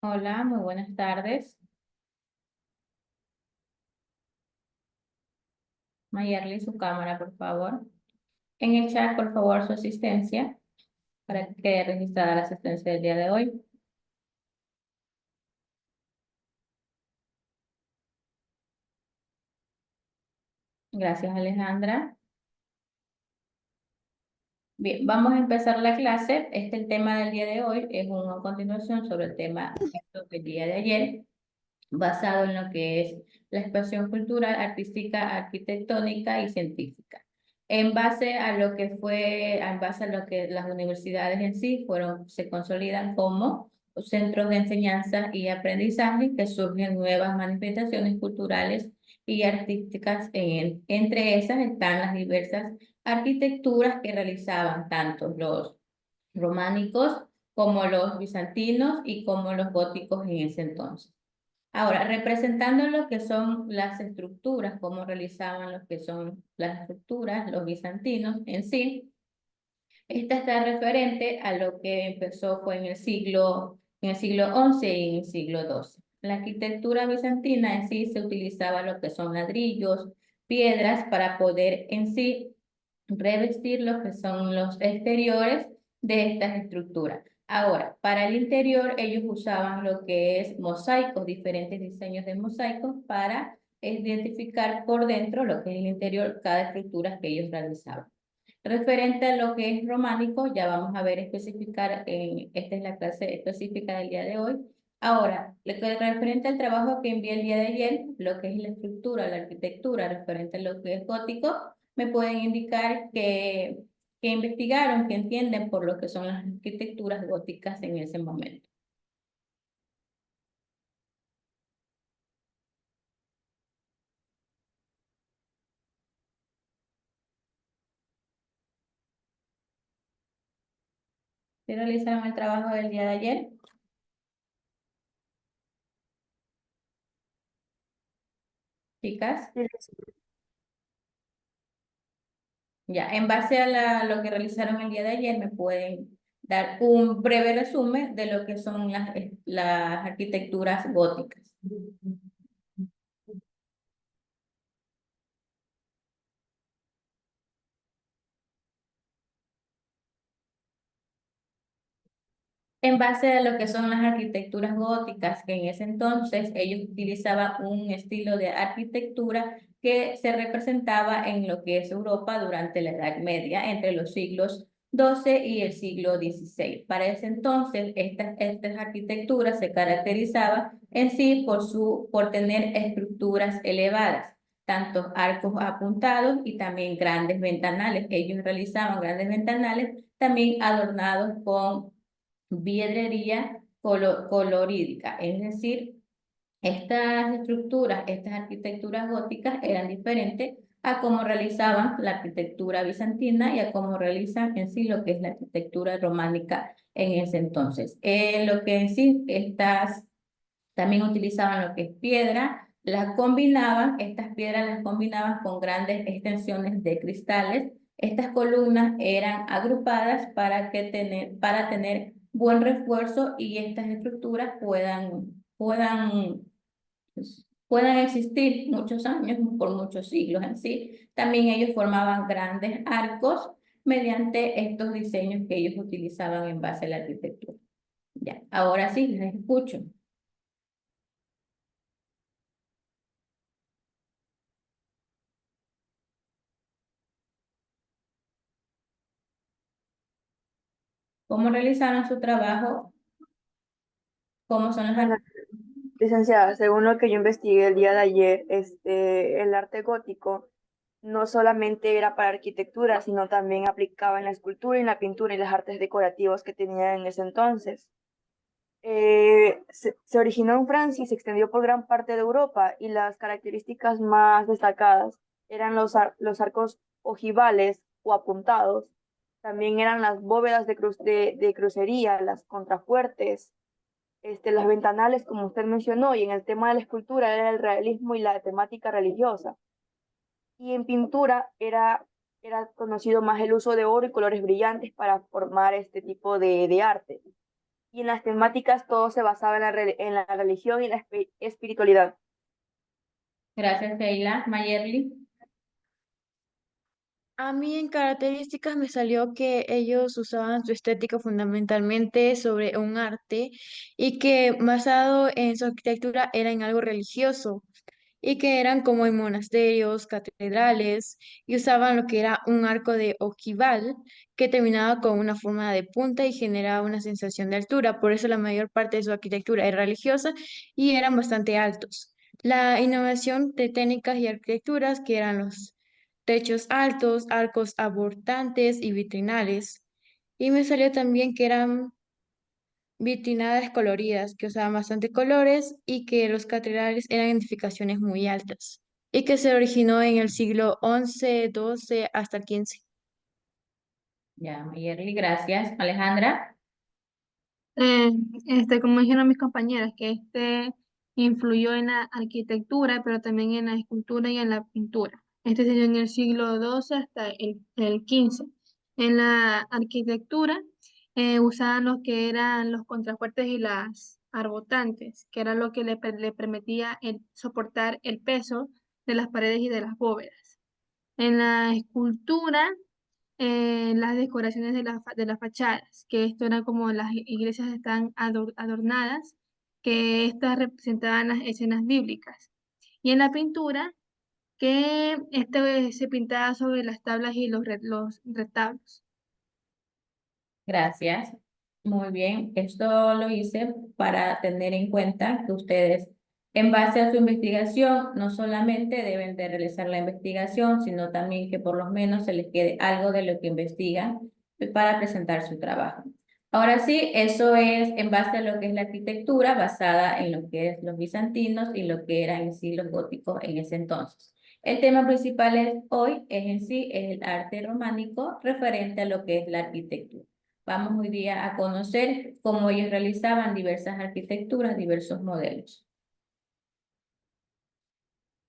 Hola, muy buenas tardes. Mayerly, su cámara, por favor. En el chat, por favor, su asistencia para que quede registrada la asistencia del día de hoy. Gracias, Alejandra. Bien, vamos a empezar la clase. El tema del día de hoy es una continuación sobre el tema del día de ayer, basado en lo que es la expresión cultural, artística, arquitectónica y científica. En base a lo que fue, en base a lo que las universidades en sí se consolidan como centros de enseñanza y aprendizaje, que surgen nuevas manifestaciones culturales y artísticas en él. Entre esas están las diversas arquitecturas que realizaban tanto los románicos como los bizantinos y como los góticos en ese entonces. Ahora, representando lo que son las estructuras, cómo realizaban lo que son las estructuras, los bizantinos en sí, esta está referente a lo que empezó fue en el siglo XI y en el siglo XII. La arquitectura bizantina en sí se utilizaba lo que son ladrillos, piedras para poder en sí revestir lo que son los exteriores de estas estructuras. Ahora, para el interior ellos usaban lo que es mosaicos, diferentes diseños de mosaicos para identificar por dentro lo que es el interior, cada estructura que ellos realizaban. Referente a lo que es románico, ya vamos a ver especificar, esta es la clase específica del día de hoy. Ahora, lo que referente al trabajo que envié el día de ayer, lo que es la estructura, la arquitectura, referente a lo que es gótico, me pueden indicar que investigaron, que entienden por lo que son las arquitecturas góticas en ese momento. ¿Sí realizaron el trabajo del día de ayer, chicas? Sí, Ya, en base a lo que realizaron el día de ayer, me pueden dar un breve resumen de lo que son las arquitecturas góticas. En base a lo que son las arquitecturas góticas, que en ese entonces ellos utilizaban un estilo de arquitectura que se representaba en lo que es Europa durante la Edad Media, entre los siglos XII y el siglo XVI. Para ese entonces, estas arquitecturas se caracterizaban en sí por tener estructuras elevadas, tanto arcos apuntados y también grandes ventanales. Ellos realizaban grandes ventanales también adornados con vidrería colorídica, es decir, estas estructuras, estas arquitecturas góticas eran diferentes a cómo realizaban la arquitectura bizantina y a cómo realizan en sí lo que es la arquitectura románica en ese entonces. Lo que en sí estas también utilizaban lo que es piedra, estas piedras las combinaban con grandes extensiones de cristales. Estas columnas eran agrupadas para tener buen refuerzo y estas estructuras puedan existir muchos años, por muchos siglos en sí. También ellos formaban grandes arcos mediante estos diseños que ellos utilizaban en base a la arquitectura. Ya, ahora sí, les escucho. ¿Cómo realizaron su trabajo? ¿Cómo son las... bueno, licenciada, según lo que yo investigué el día de ayer, el arte gótico no solamente era para arquitectura, sino también aplicaba en la escultura, en la pintura y las artes decorativas que tenían en ese entonces. Se originó en Francia y se extendió por gran parte de Europa, y las características más destacadas eran los arcos ojivales o apuntados. También eran las bóvedas de crucería, las contrafuertes, las ventanales, como usted mencionó, y en el tema de la escultura era el realismo y la temática religiosa. Y en pintura era conocido más el uso de oro y colores brillantes para formar este tipo de arte. y en las temáticas todo se basaba en la religión y la espiritualidad. Gracias, Sheila. Mayerly. A mí en características me salió que ellos usaban su estética fundamentalmente sobre un arte y que basado en su arquitectura era en algo religioso y que eran como en monasterios, catedrales y usaban lo que era un arco de ojival que terminaba con una forma de punta y generaba una sensación de altura. Por eso la mayor parte de su arquitectura era religiosa y eran bastante altos. La innovación de técnicas y arquitecturas que eran los techos altos, arcos abortantes y vitrinales. Y me salió también que eran vitrinadas coloridas, que usaban bastante colores y que los catedrales eran edificaciones muy altas y que se originó en el siglo XI, XII hasta el XV. Ya, Mayerly, gracias. Alejandra. Eh, como dijeron mis compañeras, que influyó en la arquitectura, pero también en la escultura y en la pintura. Este se dio en el siglo XII hasta el XV. En la arquitectura usaban lo que eran los contrafuertes y las arbotantes, que era lo que le permitía soportar el peso de las paredes y de las bóvedas. En la escultura las decoraciones de las fachadas, que esto era como las iglesias están adornadas, que estas representaban las escenas bíblicas. Y en la pintura, que esto se pintaba sobre las tablas y los retablos. Gracias. Muy bien. Esto lo hice para tener en cuenta que ustedes, en base a su investigación, no solamente deben de realizar la investigación, sino también que por lo menos se les quede algo de lo que investigan para presentar su trabajo. Ahora sí, eso es en base a lo que es la arquitectura basada en lo que es los bizantinos y lo que eran en sí los góticos en ese entonces. El tema principal hoy es en sí el arte románico referente a lo que es la arquitectura. Vamos hoy día a conocer cómo ellos realizaban diversas arquitecturas, diversos modelos.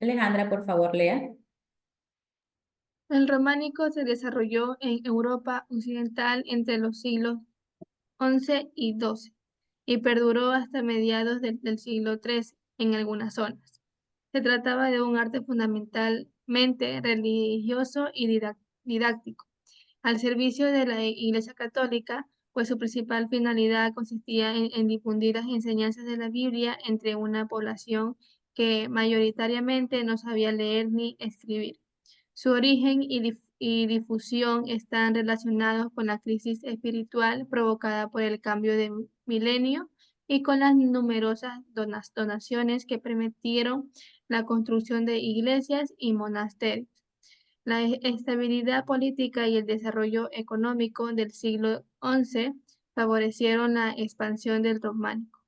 Alejandra, por favor, lea. El románico se desarrolló en Europa occidental entre los siglos XI y XII y perduró hasta mediados del siglo XIII en algunas zonas. Se trataba de un arte fundamentalmente religioso y didáctico, al servicio de la Iglesia Católica, pues su principal finalidad consistía en difundir las enseñanzas de la Biblia entre una población que mayoritariamente no sabía leer ni escribir. Su origen y difusión están relacionados con la crisis espiritual provocada por el cambio de milenio y con las numerosas donaciones que permitieron la construcción de iglesias y monasterios. La estabilidad política y el desarrollo económico del siglo XI favorecieron la expansión del románico.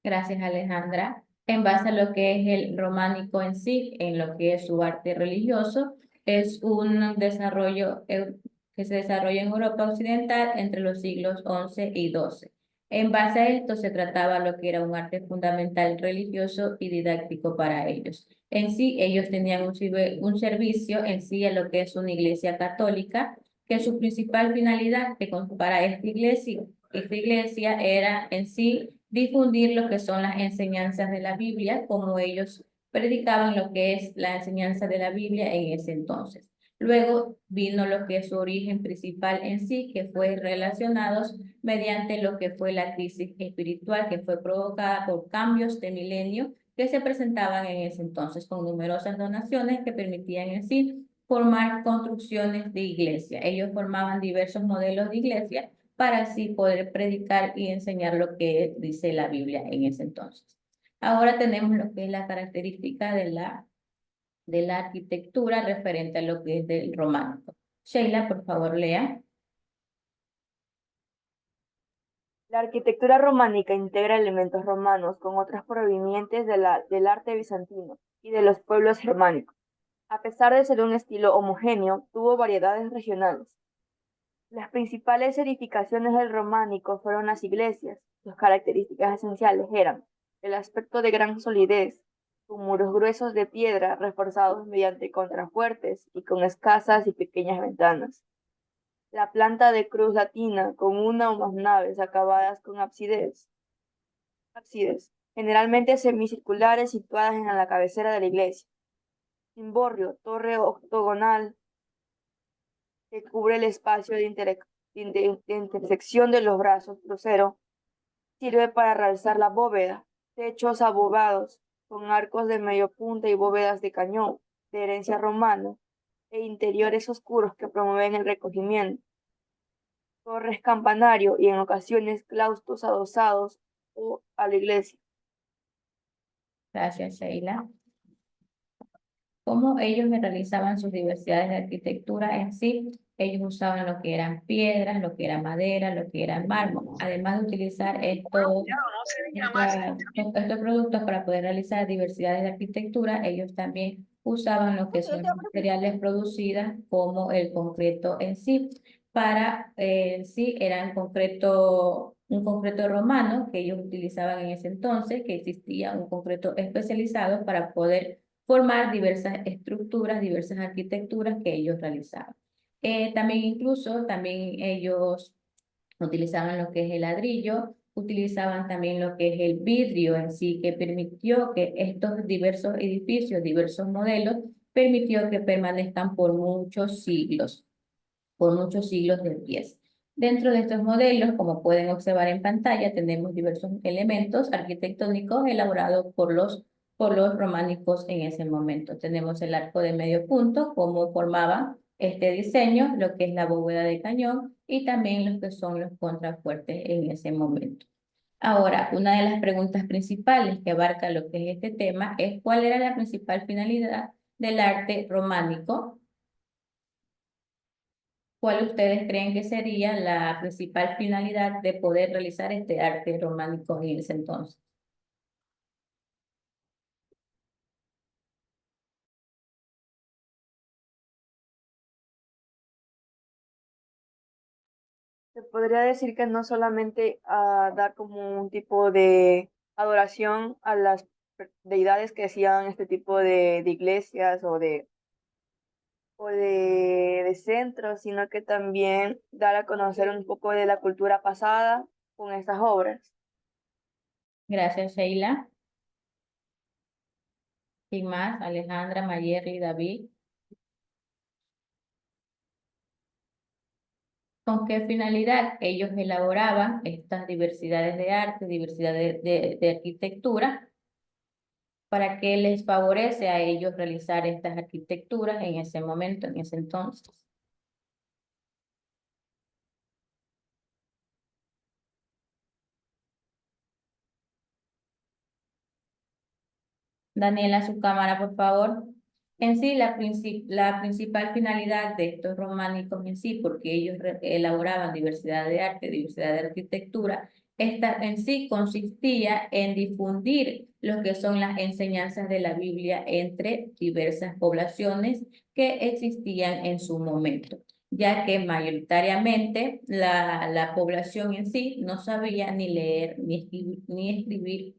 Gracias, Alejandra. En base a lo que es el románico en sí, en lo que es su arte religioso, es un desarrollo que se desarrolla en Europa Occidental entre los siglos XI y XII. En base a esto se trataba lo que era un arte fundamental religioso y didáctico para ellos. En sí, ellos tenían un servicio en sí a lo que es una iglesia católica, que su principal finalidad para esta iglesia era en sí difundir lo que son las enseñanzas de la Biblia, como ellos predicaban lo que es la enseñanza de la Biblia en ese entonces. Luego vino lo que es su origen principal en sí, que fue relacionados mediante lo que fue la crisis espiritual, que fue provocada por cambios de milenio que se presentaban en ese entonces, con numerosas donaciones que permitían en sí formar construcciones de iglesia. Ellos formaban diversos modelos de iglesia para así poder predicar y enseñar lo que dice la Biblia en ese entonces. Ahora tenemos lo que es la característica de la arquitectura referente a lo que es del románico. Sheila, por favor, lea. La arquitectura románica integra elementos romanos con otros provenientes del arte bizantino y de los pueblos germánicos. A pesar de ser un estilo homogéneo, tuvo variedades regionales. Las principales edificaciones del románico fueron las iglesias. Sus características esenciales eran el aspecto de gran solidez, con muros gruesos de piedra reforzados mediante contrafuertes y con escasas y pequeñas ventanas. La planta de cruz latina con una o más naves acabadas con ábsides, generalmente semicirculares situadas en la cabecera de la iglesia. Cimborrio, torre octogonal que cubre el espacio de intersección de los brazos. Crucero, sirve para realzar la bóveda. Techos abovados con arcos de medio punta y bóvedas de cañón de herencia romana e interiores oscuros que promueven el recogimiento. Torres campanario y en ocasiones claustros adosados o a la iglesia. Gracias, Sheila. Cómo ellos realizaban sus diversidades de arquitectura en sí. Ellos usaban lo que eran piedras, lo que era madera, lo que era mármol, además de utilizar estos productos para poder realizar diversidades de arquitectura. Ellos también usaban lo que son materiales producidos como el concreto en sí. Para en sí eran un concreto romano que ellos utilizaban en ese entonces, que existía un concreto especializado para poder formar diversas estructuras, diversas arquitecturas que ellos realizaban. También ellos utilizaban lo que es el ladrillo, utilizaban también lo que es el vidrio en sí, que permitió que estos diversos edificios, diversos modelos, permitió que permanezcan por muchos siglos de pies. Dentro de estos modelos, como pueden observar en pantalla, tenemos diversos elementos arquitectónicos elaborados por los románicos en ese momento. Tenemos el arco de medio punto, cómo formaba este diseño, lo que es la bóveda de cañón y también lo que son los contrafuertes en ese momento. Ahora, una de las preguntas principales que abarca lo que es este tema es ¿cuál era la principal finalidad del arte románico? ¿Cuál ustedes creen que sería la principal finalidad de poder realizar este arte románico en ese entonces? Se podría decir que no solamente dar como un tipo de adoración a las deidades que hacían este tipo de iglesias o de centros, sino que también dar a conocer un poco de la cultura pasada con estas obras. Gracias, Sheila. ¿Y más? Alejandra, Mayerly, David. ¿Con qué finalidad ellos elaboraban estas diversidades de arte, diversidades de arquitectura, para que les favorece a ellos realizar estas arquitecturas en ese momento, en ese entonces? Daniela, su cámara, por favor. En sí, la principal finalidad de estos románicos en sí, porque ellos elaboraban diversidad de arte, diversidad de arquitectura, esta en sí consistía en difundir lo que son las enseñanzas de la Biblia entre diversas poblaciones que existían en su momento, ya que mayoritariamente la población en sí no sabía ni leer ni escribir,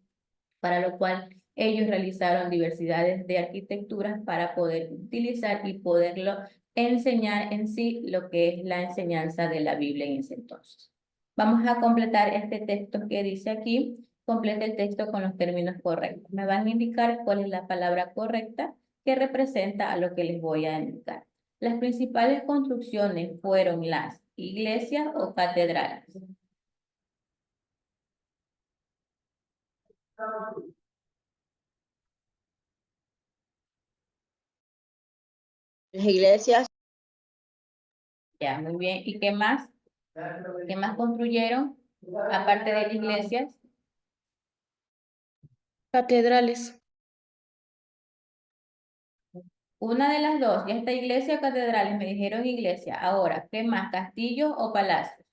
para lo cual ellos realizaron diversidades de arquitecturas para poder utilizar y poderlo enseñar en sí lo que es la enseñanza de la Biblia en ese entonces. Vamos a completar este texto que dice aquí. Complete el texto con los términos correctos. Me van a indicar cuál es la palabra correcta que representa a lo que les voy a indicar. Las principales construcciones fueron las iglesias o catedrales. Las iglesias, Ya, muy bien. ¿Y qué más? ¿Qué más construyeron? Aparte de las iglesias. Catedrales, Una de las dos, ya está iglesia o catedrales, me dijeron iglesia. Ahora, ¿qué más? ¿Castillos o palacios?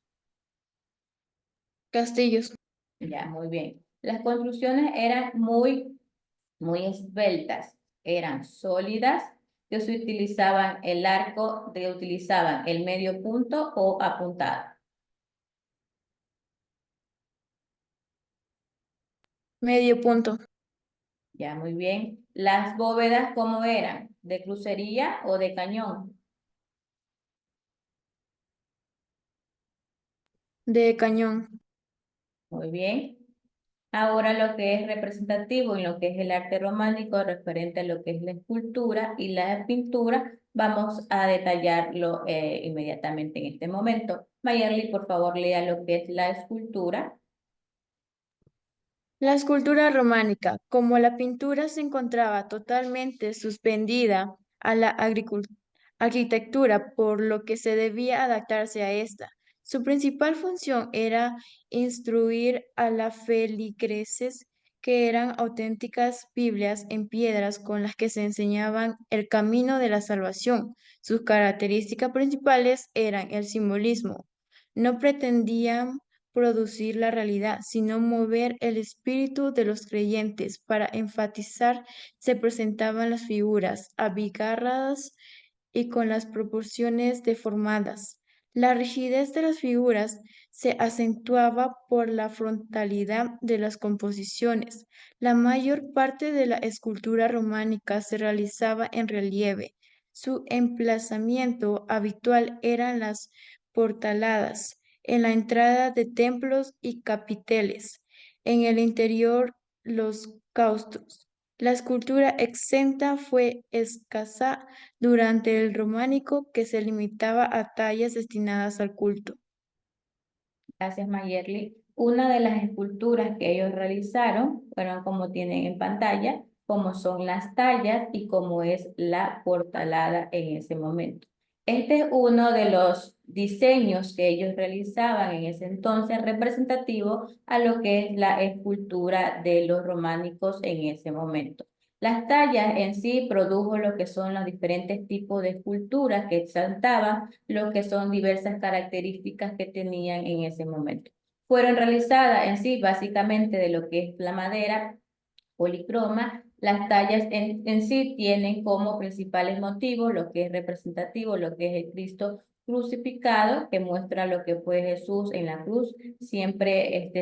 castillos, Ya, muy bien. Las construcciones eran muy esbeltas, eran sólidas, que se utilizaban el arco, que utilizaban el medio punto o apuntado. medio punto, Ya, muy bien. Las bóvedas, ¿cómo eran? ¿De crucería o de cañón? de cañón. Muy bien. Ahora lo que es representativo en lo que es el arte románico referente a lo que es la escultura y la pintura, vamos a detallarlo inmediatamente en este momento. Mayerly, por favor, lea lo que es la escultura. La escultura románica, como la pintura se encontraba totalmente suspendida a la arquitectura, por lo que se debía adaptarse a esta. Su principal función era instruir a las feligreses, que eran auténticas Biblias en piedras con las que se enseñaban el camino de la salvación. Sus características principales eran el simbolismo. No pretendían producir la realidad, sino mover el espíritu de los creyentes. Para enfatizar, se presentaban las figuras abigarradas y con las proporciones deformadas. La rigidez de las figuras se acentuaba por la frontalidad de las composiciones. La mayor parte de la escultura románica se realizaba en relieve. Su emplazamiento habitual eran las portaladas en la entrada de templos y capiteles, en el interior los claustros. La escultura exenta fue escasa durante el románico, que se limitaba a tallas destinadas al culto. Gracias, Mayerly. Una de las esculturas que ellos realizaron fueron como tienen en pantalla, como son las tallas y cómo es la portalada en ese momento. Este es uno de los diseños que ellos realizaban en ese entonces representativo a lo que es la escultura de los románicos en ese momento. Las tallas en sí produjo lo que son los diferentes tipos de esculturas que exaltaban lo que son diversas características que tenían en ese momento. Fueron realizadas en sí básicamente de lo que es la madera policroma. Las tallas en sí tienen como principales motivos lo que es representativo, lo que es el Cristo crucificado, que muestra lo que fue Jesús en la cruz, siempre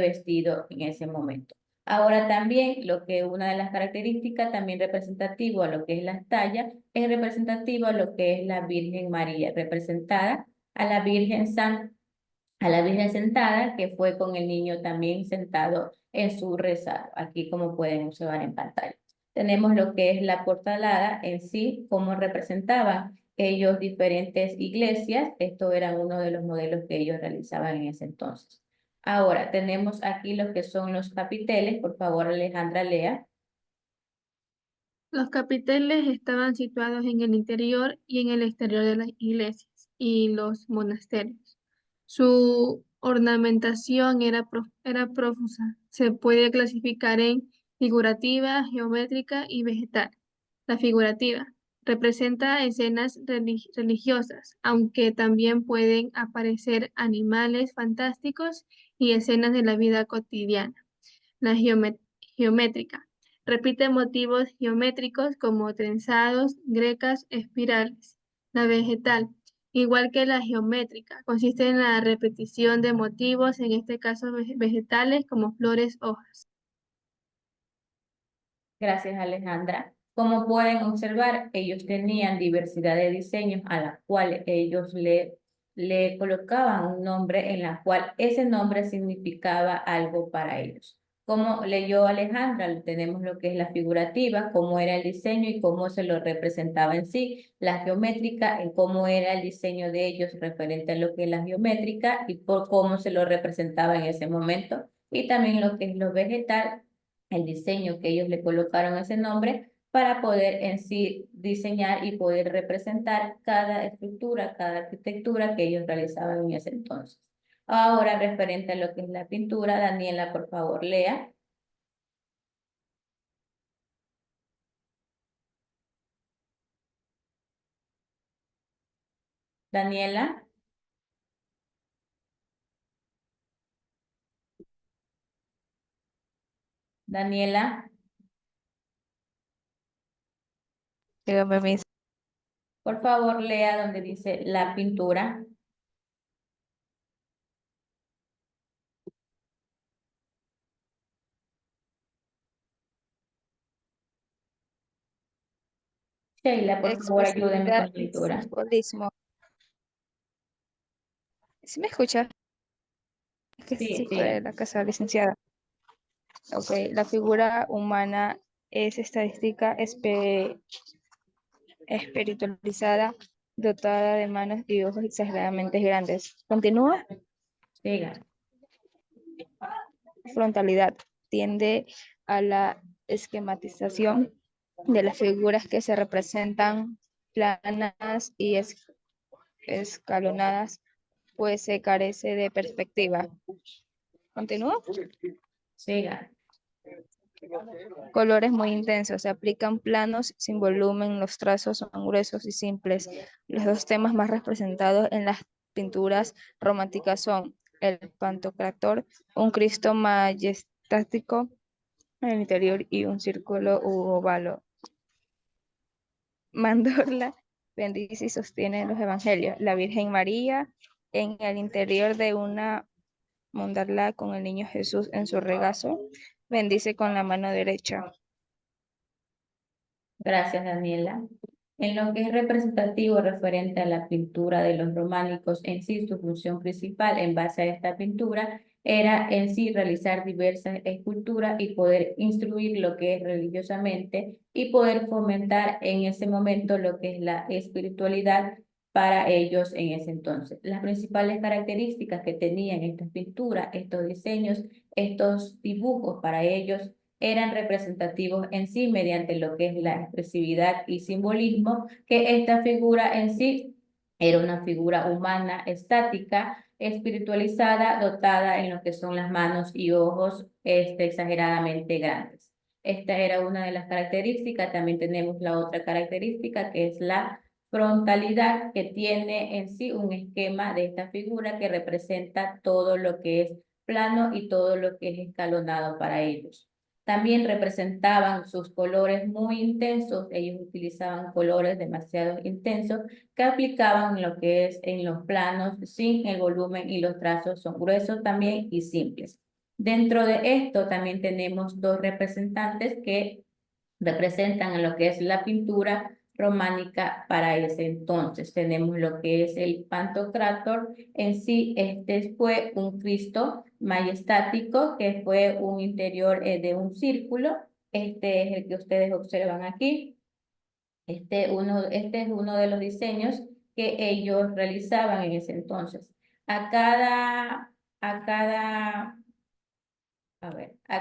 vestido en ese momento. Ahora también lo que una de las características también representativo a lo que es las tallas, es representativo a lo que es la Virgen María, representada a la Virgen a la Virgen sentada, que fue con el niño también sentado en su rezago, aquí como pueden observar en pantalla. Tenemos lo que es la portalada en sí, cómo representaban ellos diferentes iglesias. Esto era uno de los modelos que ellos realizaban en ese entonces. Ahora tenemos aquí lo que son los capiteles. Por favor, Alejandra, lea. Los capiteles estaban situados en el interior y en el exterior de las iglesias y los monasterios. Su ornamentación era profusa. Se puede clasificar en figurativa, geométrica y vegetal. La figurativa representa escenas religiosas, aunque también pueden aparecer animales fantásticos y escenas de la vida cotidiana. La geométrica repite motivos geométricos como trenzados, grecas, espirales. La vegetal, igual que la geométrica, consiste en la repetición de motivos, en este caso vegetales como flores, hojas. Gracias, Alejandra. Como pueden observar, ellos tenían diversidad de diseños a las cuales ellos le colocaban un nombre en la cual ese nombre significaba algo para ellos. Como leyó Alejandra, tenemos lo que es la figurativa, cómo era el diseño y cómo se lo representaba en sí, la geométrica, en cómo era el diseño de ellos referente a lo que es la geométrica y por cómo se lo representaba en ese momento, y también lo que es lo vegetal, el diseño que ellos le colocaron ese nombre para poder en sí diseñar y poder representar cada estructura, cada arquitectura que ellos realizaban en ese entonces. Ahora, referente a lo que es la pintura, Daniela, por favor, lea. Daniela, Daniela, Dígame, Miss. por favor, lea donde dice la pintura. Sheila, por favor, ayúdenme Expresividad con la y pintura. simbolismo. ¿Sí me escucha? Que Sí, sí, siga. para la casa licenciada. Ok, la figura humana es estadística espiritualizada, dotada de manos y ojos exageradamente grandes. Continúa. Siga. Frontalidad tiende a la esquematización de las figuras que se representan planas y escalonadas, pues se carece de perspectiva. Continúa. Siga. Colores muy intensos, se aplican planos sin volumen, los trazos son gruesos y simples. Los dos temas más representados en las pinturas románticas son el Pantocrator, un Cristo majestático en el interior y un círculo u óvalo. Mandorla bendice y sostiene los evangelios. La Virgen María en el interior de una mandorla con el niño Jesús en su regazo, bendice con la mano derecha. Gracias, Daniela. En lo que es representativo referente a la pintura de los románicos en sí, su función principal en base a esta pintura era en sí realizar diversas esculturas y poder instruir lo que es religiosamente y poder fomentar en ese momento lo que es la espiritualidad para ellos en ese entonces. Las principales características que tenían estas pinturas, estos diseños, estos dibujos para ellos eran representativos en sí mediante lo que es la expresividad y simbolismo, que esta figura en sí era una figura humana estática, espiritualizada, dotada en lo que son las manos y ojos exageradamente grandes. Esta era una de las características. También tenemos la otra característica que es la frontalidad, que tiene en sí un esquema de esta figura que representa todo lo que es plano y todo lo que es escalonado para ellos. También representaban sus colores muy intensos, ellos utilizaban colores demasiado intensos que aplicaban lo que es en los planos sin el volumen y los trazos son gruesos también y simples. Dentro de esto también tenemos dos representantes que representan lo que es la pintura románica para ese entonces. Tenemos lo que es el Pantocrátor. En sí, este fue un Cristo majestático que fue un interior de un círculo. Este es el que ustedes observan aquí. Este es uno de los diseños que ellos realizaban en ese entonces. A cada a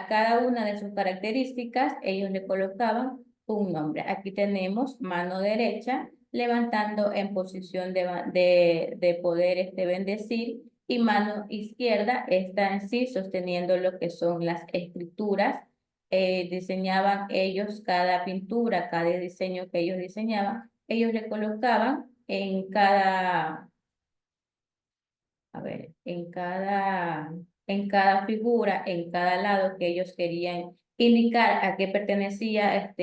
cada una de sus características, ellos le colocaban un nombre. Aquí tenemos mano derecha, levantando en posición de poder bendecir, y mano izquierda está en sí sosteniendo lo que son las escrituras. Diseñaban ellos cada pintura, cada diseño que ellos diseñaban, ellos le colocaban en cada en cada figura, en cada lado que ellos querían indicar a qué pertenecía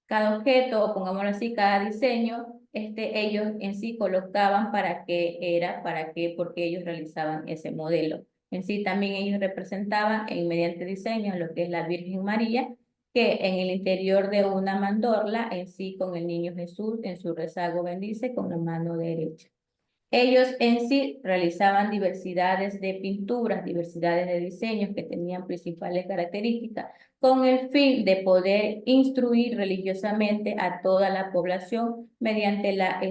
cada objeto, o pongámoslo así, cada diseño, ellos en sí colocaban para qué era, para qué, porque ellos realizaban ese modelo. En sí también ellos representaban mediante diseños lo que es la Virgen María, que en el interior de una mandorla, en sí con el niño Jesús, en su rezago bendice con la mano derecha. Ellos en sí realizaban diversidades de pinturas, diversidades de diseños que tenían principales características, con el fin de poder instruir religiosamente a toda la población mediante la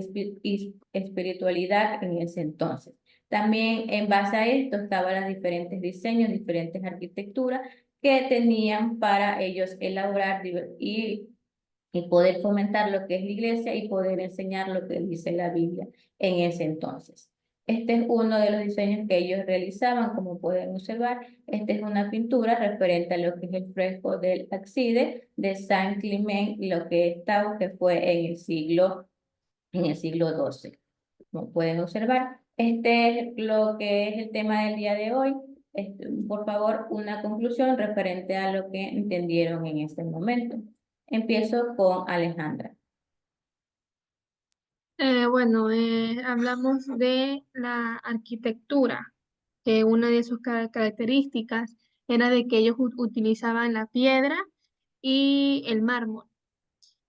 espiritualidad en ese entonces. También en base a esto estaban los diferentes diseños, diferentes arquitecturas que tenían para ellos elaborar y poder fomentar lo que es la iglesia y poder enseñar lo que dice la Biblia en ese entonces. Este es uno de los diseños que ellos realizaban, como pueden observar. Esta es una pintura referente a lo que es el fresco del Ábside de San Clement, lo que estaba, que fue en el siglo XII. Como pueden observar, este es lo que es el tema del día de hoy. Por favor, una conclusión referente a lo que entendieron en este momento. Empiezo con Alejandra. Bueno, hablamos de la arquitectura, que una de sus características era de que ellos utilizaban la piedra y el mármol.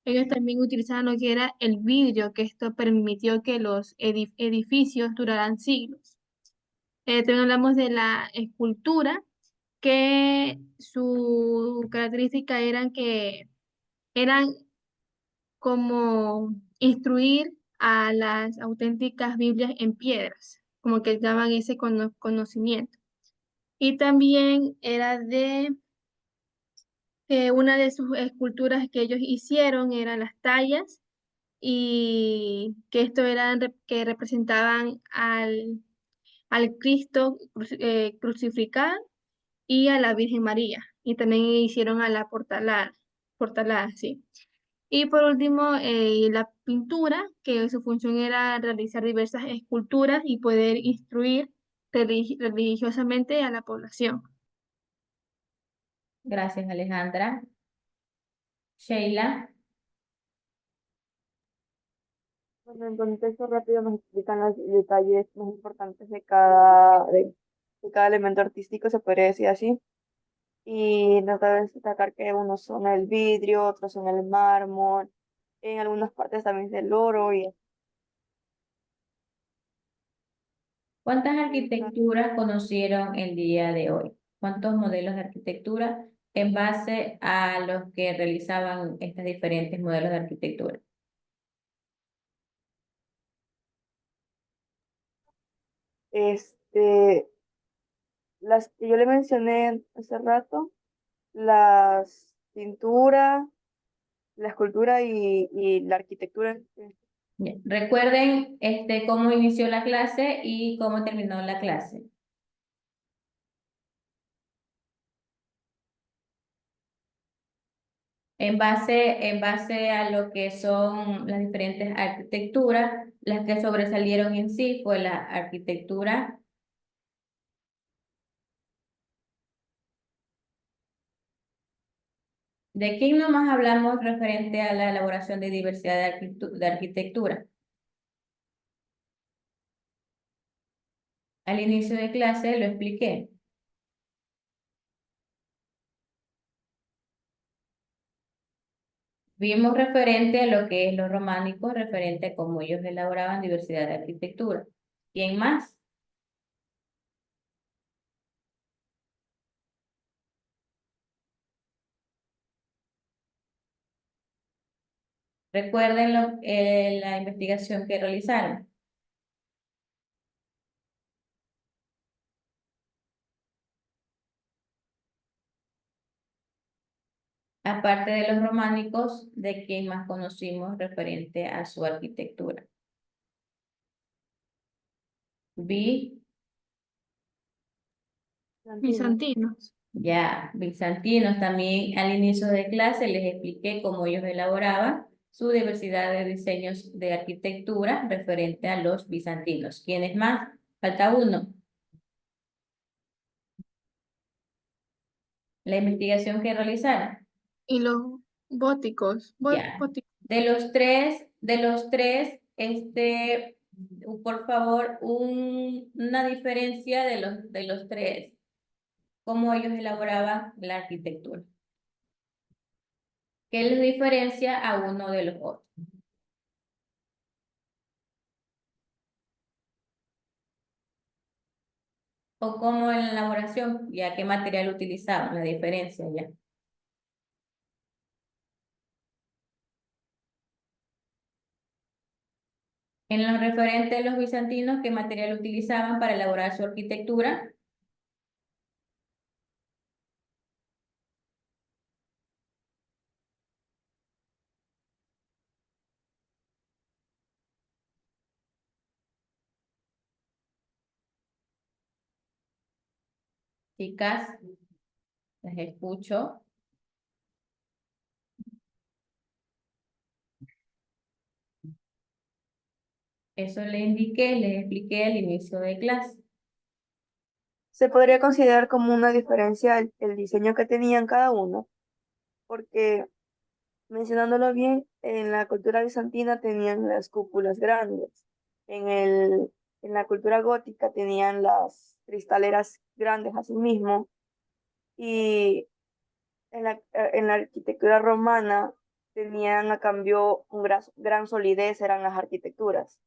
Ellos también utilizaban lo que era el vidrio, que esto permitió que los edificios duraran siglos. También hablamos de la escultura, que su característica eran que eran como instruir a las auténticas Biblias en piedras, como que daban ese conocimiento. Y también era de que una de sus esculturas que ellos hicieron eran las tallas y que esto eran que representaban al Cristo crucificado y a la Virgen María. Y también hicieron a la portalada, sí. Y por último, la pintura, que su función era realizar diversas esculturas y poder instruir religiosamente a la población. Gracias, Alejandra. Sheila. Bueno, en contexto rápido nos explican los detalles más importantes de cada elemento artístico, se podría decir así. Y nos da destacar que unos son el vidrio, otros son el mármol, en algunas partes también del oro y ¿Cuántas así. arquitecturas conocieron el día de hoy? ¿Cuántos modelos de arquitectura en base a los que realizaban estos diferentes modelos de arquitectura? Este, las que yo le mencioné hace rato, las pinturas, la escultura y la arquitectura. Bien. Recuerden cómo inició la clase y cómo terminó la clase. En base a lo que son las diferentes arquitecturas, las que sobresalieron en sí fue la arquitectura. ¿De quién nomás hablamos referente a la elaboración de diversidad de arquitectura? Al inicio de clase lo expliqué. Vimos referente a lo que es lo románico, referente a cómo ellos elaboraban diversidad de arquitectura. ¿Quién más? Recuerden la investigación que realizaron. Aparte de los románicos, ¿de quién más conocimos referente a su arquitectura? Vi, Bizantinos. ya, bizantinos. También al inicio de clase les expliqué cómo ellos elaboraban su diversidad de diseños de arquitectura referente a los bizantinos. ¿Quiénes más? Falta uno. La investigación que realizaron. Y los góticos. Ya. Góticos. De los tres, por favor, una diferencia de los tres, cómo ellos elaboraban la arquitectura. ¿Qué les diferencia a uno de los otros? O cómo en la elaboración, ya qué material utilizaban, la diferencia ya. En lo referente a los bizantinos, ¿qué material utilizaban para elaborar su arquitectura? Chicas, les escucho. Eso les expliqué al inicio de clase. Se podría considerar como una diferencia el diseño que tenían cada uno, porque mencionándolo bien, en la cultura bizantina tenían las cúpulas grandes, en la cultura gótica tenían las cristaleras grandes asimismo, y en la arquitectura romana tenían a cambio gran solidez, eran las arquitecturas.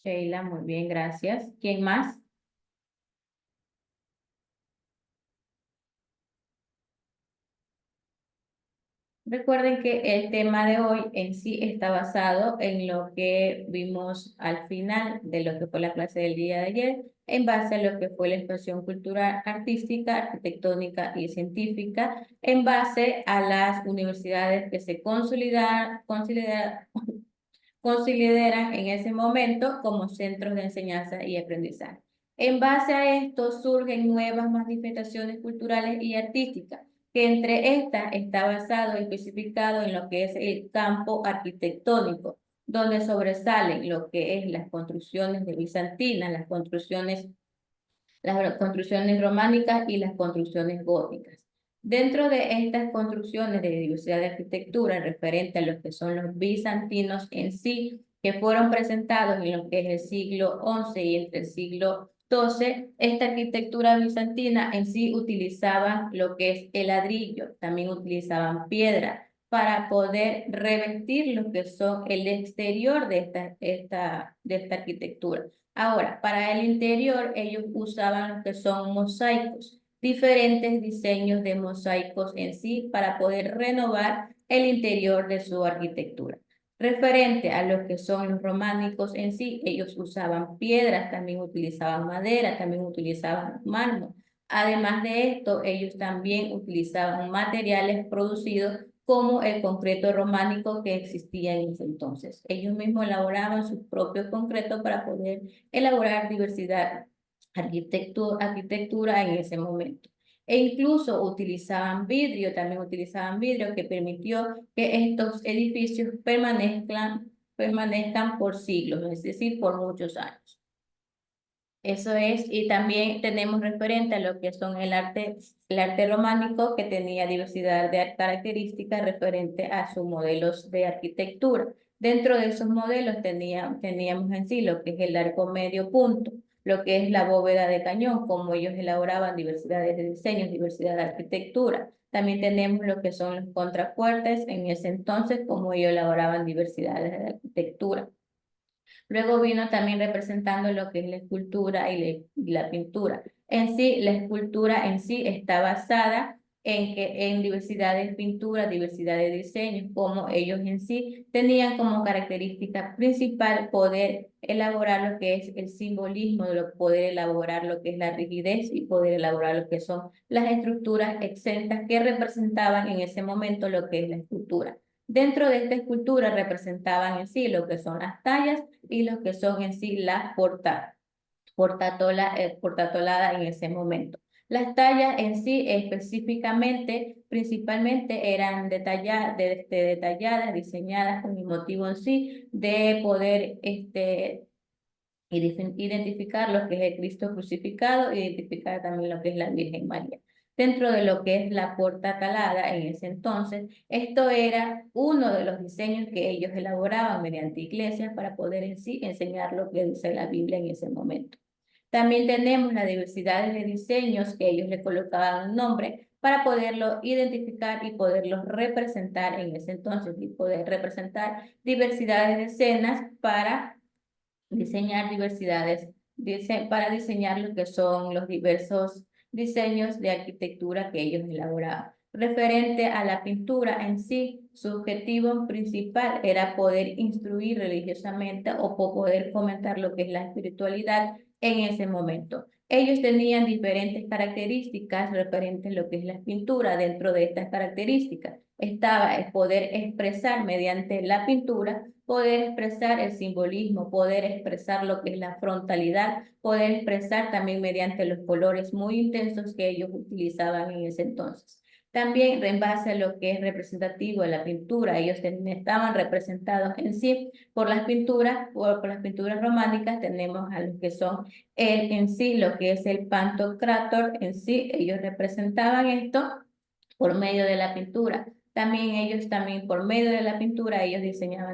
Sheila, muy bien, gracias. ¿Quién más? Recuerden que el tema de hoy en sí está basado en lo que vimos al final de lo que fue la clase del día de ayer, en base a lo que fue la expresión cultural, artística, arquitectónica y científica, en base a las universidades que se consideran en ese momento como centros de enseñanza y aprendizaje. En base a esto surgen nuevas manifestaciones culturales y artísticas, que entre estas está basado y especificado en lo que es el campo arquitectónico, donde sobresalen lo que es las construcciones de bizantinas, las construcciones románicas y las construcciones góticas. Dentro de estas construcciones de diversidad de arquitectura referente a lo que son los bizantinos en sí, que fueron presentados en lo que es el siglo XI y entre el siglo XII, esta arquitectura bizantina en sí utilizaban lo que es el ladrillo, también utilizaban piedra para poder revestir lo que son el exterior de esta arquitectura. Ahora, para el interior, ellos usaban lo que son mosaicos, diferentes diseños de mosaicos en sí para poder renovar el interior de su arquitectura. Referente a lo que son los románicos en sí, ellos usaban piedras, también utilizaban madera, también utilizaban mármol. Además de esto, ellos también utilizaban materiales producidos como el concreto románico que existía en ese entonces. Ellos mismos elaboraban sus propios concretos para poder elaborar diversidad arquitectura en ese momento. E incluso también utilizaban vidrio que permitió que estos edificios permanezcan por siglos, es decir, por muchos años. Eso es, y también tenemos referente a lo que son el arte románico, que tenía diversidad de características referente a sus modelos de arquitectura. Dentro de esos modelos teníamos en sí lo que es el arco medio punto, lo que es la bóveda de cañón, como ellos elaboraban diversidades de diseños, diversidad de arquitectura. También tenemos lo que son los contrafuertes en ese entonces, como ellos elaboraban diversidades de arquitectura. Luego vino también representando lo que es la escultura y la pintura. En sí, la escultura en sí está basada en diversidad de pinturas, diversidad de diseños, como ellos en sí tenían como característica principal poder elaborar lo que es el simbolismo, poder elaborar lo que es la rigidez y poder elaborar lo que son las estructuras exentas que representaban en ese momento lo que es la escultura. Dentro de esta escultura representaban en sí lo que son las tallas y lo que son en sí las portatoladas en ese momento. Las tallas en sí específicamente, principalmente eran detalladas, diseñadas con el motivo en sí de poder identificar lo que es el Cristo crucificado, identificar también lo que es la Virgen María. Dentro de lo que es la puerta calada en ese entonces, esto era uno de los diseños que ellos elaboraban mediante iglesias para poder en sí enseñar lo que dice la Biblia en ese momento. También tenemos la diversidad de diseños que ellos le colocaban un nombre para poderlo identificar y poderlos representar en ese entonces y poder representar diversidades de escenas para diseñar para diseñar lo que son los diversos diseños de arquitectura que ellos elaboraban. Referente a la pintura en sí, su objetivo principal era poder instruir religiosamente o poder fomentar lo que es la espiritualidad en ese momento. Ellos tenían diferentes características referentes a lo que es la pintura. Dentro de estas características estaba el poder expresar mediante la pintura, poder expresar el simbolismo, poder expresar lo que es la frontalidad, poder expresar también mediante los colores muy intensos que ellos utilizaban en ese entonces. También en base a lo que es representativo de la pintura, ellos estaban representados en sí por las pinturas románicas, tenemos a los que son en sí lo que es el Pantocrátor en sí, ellos representaban esto por medio de la pintura. También por medio de la pintura, ellos diseñaban